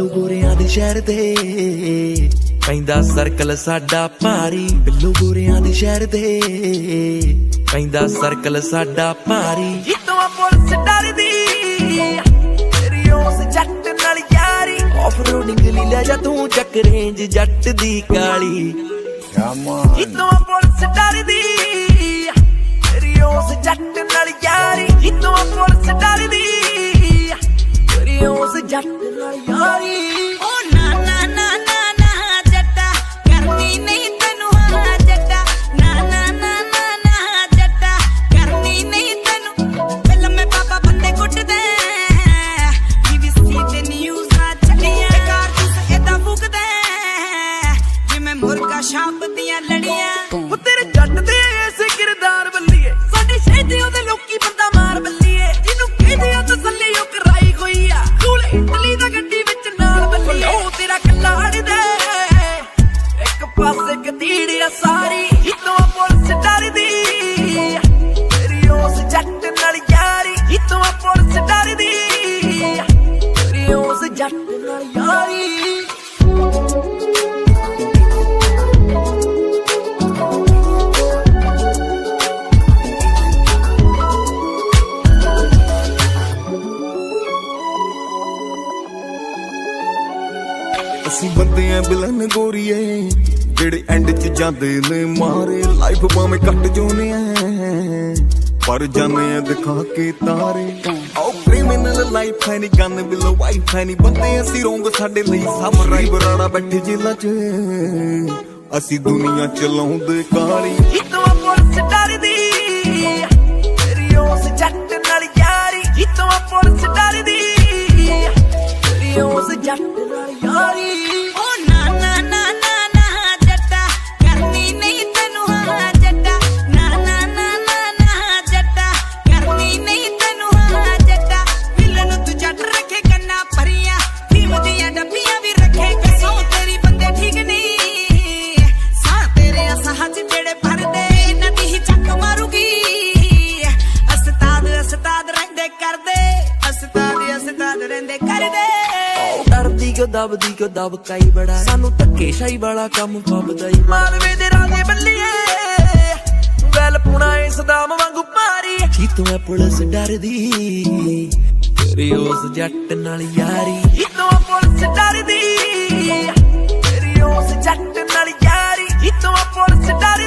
ਬਿੱਲੂ ਗੋਰਿਆਂ ਦੇ ਸ਼ਹਿਰ ਤੇ ਪੈਂਦਾ ਸਰਕਲ ਸਾਡਾ ਭਾਰੀ। ਬਿੱਲੂ ਗੋਰਿਆਂ ਦੇ ਸ਼ਹਿਰ ਤੇ ਪੈਂਦਾ ਸਰਕਲ ਸਾਡਾ ਭਾਰੀ। ਜਿੱਤੋਂ ਪੁਲਿਸ ਡਰਦੀ ਤੇਰੀ ਉਸ ਜੱਟ ਨਾਲ ਯਾਰੀ। ਆਫ ਰੋਡਿੰਗ ਲਈ ਲੈ ਜਾ ਤੂੰ ਚੱਕ ਰੇਂਜ ਜੱਟ ਦੀ ਕਾਲੀ। ਜਿੱਤੋਂ ਪੁਲਿਸ ਡਰਦੀ ਤੇਰੀ ਉਸ ਜੱਟ ਨਾਲ ਯਾਰੀ। ਜਿੱਤੋਂ ਪੁਲਿਸ ਡਰਦੀ ਤੇਰੀ ਉਸ ਜੱਟ ਨਾਲ ਯਾਰੀ। ਓ ਨਾ ਨਾ ਨਾ ਨਾ ਨਾ ਜੱਟਾ ਕਰਨੀ ਨਹੀਂ ਤੈਨੂੰ ਹਾਂ ਜੱਟਾ। ਨਾ ਨਾ ਨਾ ਨਾ ਨਾ ਜੱਟਾ ਕਰਨੀ ਨਹੀਂ ਤੈਨੂੰ। ਪਹਿਲਾਂ ਮੈਂ ਪਾਪਾ ਬੰਦੇ ਕੁੱਟਦੇ BBC ਤੇ ਨਿਊਜ਼ਾਂ ਚੱਲੀਆਂ। ਕਾਰਤੂਸ ਏਦਾਂ ਫੂਕਦੇ ਜਿਵੇਂ ਮੁਰਗਾ ਛਾਪ ਦੀਆਂ ਲੜੀਆਂ। ਉਹ ਤੇਰੇ ਜੱਟ ਦੇ ਐਸੇ ਕਿਰਦਾਰ ਬੱਲੀਏ ਸਾਡੇ ਸ਼ਹਿਰ ਦੇ ਉਹਦੇ ਲੋਕੀ ਬੰਦਾ ਮਾਰ ਬੱਲੀਏ। ਜਿਹਨੂੰ ਕਹਿੰਦੇ ਆ ਤਸੱਲੀ ਉਹ ਕਰਾਈ ਹੋਈ ਆ। ਤੂੰ ਇਟਲੀ ਦਾ ਗੱਡੀ ਵਿੱਚ ਨਾਲ ਬੱਲੀਏ। ਉਹ ਤੇਰਾ ਕੱਲਾ ਹੜਦਾ ਇੱਕ ਪਾਸੇ ਕਤੀੜਿਆ ਸਾਰੀ। ਜਿੱਤੋਂ ਪੁਲਿਸ ਡਰਦੀ ਤੇਰੀ ਉਸ ਜੱਟ ਨਾਲ ਯਾਰੀ। ਜਿੱਤੋਂ ਪੁਲਿਸ ਡਰਦੀ ਤੇਰੀ ਉਸ ਜੱਟ ਨਾਲ ਯਾਰੀ। ਅਸੀਂ ਬੰਦੇ ਆ ਬਿਲਨ ਗੋਰੀਏ ਜਿਹੜੇ ਐਂਡ ਚ ਜਾਂਦੇ ਨੇ ਮਾਰੇ। ਲਾਈਫ ਭਾਵੇਂ ਕੱਟ ਜੋਨੇ ਆ ਪਰ ਜਾਨੇ ਆ ਦਿਖਾ ਕੇ ਤਾਰੇ। ਆਓ ਕ੍ਰਿਮੀਨਲ ਲਾਈਫ ਹੈ ਨੀ ਗਨ ਬਿਲੋ ਵਾਈਫ ਹੈ ਨੀ। ਬੰਦੇ ਅਸੀਂ ਰੋਂਗ ਸਾਡੇ ਲਈ ਸਾਮਰਾਈ ਬਰਾੜਾ ਬੈਠੇ ਜੇਲਾਂ ਚ ਅਸੀਂ ਦੁਨੀਆ ਚਲਾਉਂਦੇ ਕਾਲੀ। ਜਿੱਤੋਂ ਪੁਲਿਸ ਡਰਦੀ ਤੇਰੀ ਉਸ ਜੱਟ ਨਾਲ ਯਾਰੀ। ਜਿੱਤੋਂ ਪੁਲਿਸ ਡਰਦੀ ਤੇਰੀ ਉਸ ਜੱਟ ਨਾਲ ਯਾਰੀ। ਓ ਨਾ ਨਾ ਨਾ ਨਾ ਨਾ ਜੱਟਾ ਕਰਨੀ ਨਹੀਂ ਤੈਨੂੰ ਹਾਂ ਜੱਟਾ। ਨਾ ਨਾ ਨਾ ਨਾ ਨਾ ਜੱਟਾ ਕਰਨੀ ਨਹੀਂ ਤੈਨੂੰ ਹਾਂ ਜੱਟਾ। ਮਿਲਣ ਨੂੰ ਤੂੰ ਜੱਟ ਰੱਖੇ ਕੰਨਾਂ ਭਰੀਆਂ ਫੀਮ ਦੀਆਂ ਡੱਬੀਆਂ ਵੀ ਰੱਖੇ ਕਸੋਂ। ਤੇਰੀ ਬੰਦੇ ਠੀਕ ਨਹੀਂ ਸਾਹ ਤੇਰੇ ਅਸਾਂ ਚ ਜਿਹੜੇ ਭਰਦੇ ਇਹਨਾਂ ਦੀ ਹੀ ਚੱਕ ਮਾਰੂਗੀ। ਅਸਤਾਦ ਰਹਿੰਦੇ ਕਰਦੇ ਅਸਤਾਦ ਰਹਿੰਦੇ ਕਰਦੇ। ਡਰਦੀ ਕਿਉਂ ਦਬਦੀ ਕਿਉਂ ਦਬਕਾਈ ਬੜਾ ਸਾਨੂੰ ਧੱਕੇਸ਼ਾਹੀ ਵਾਲਾ ਕੰਮ ਫੱਬਦਾ ਈ। ਮਾਲਵੇ ਦੇ ਰਾਜੇ ਬੱਲੀਏ ਵੈਲ ਪੁਣਾ ਏ ਸਦਾਮ ਵਾਂਗੂ ਭਾਰੀ। ਜਿੱਤੋਂ ਪੁਲਿਸ ਡਰਦੀ ਤੇਰੀ ਉਸ ਜੱਟ ਨਾਲ ਯਾਰੀ। ਜਿੱਤੋਂ ਪੁਲਿਸ ਡਰਦੀ ਤੇਰੀ ਉਸ ਜੱਟ ਨਾਲ ਯਾਰੀ। ਜਿੱਤੋਂ ਪੁਲਿਸ ਡਰਦੀ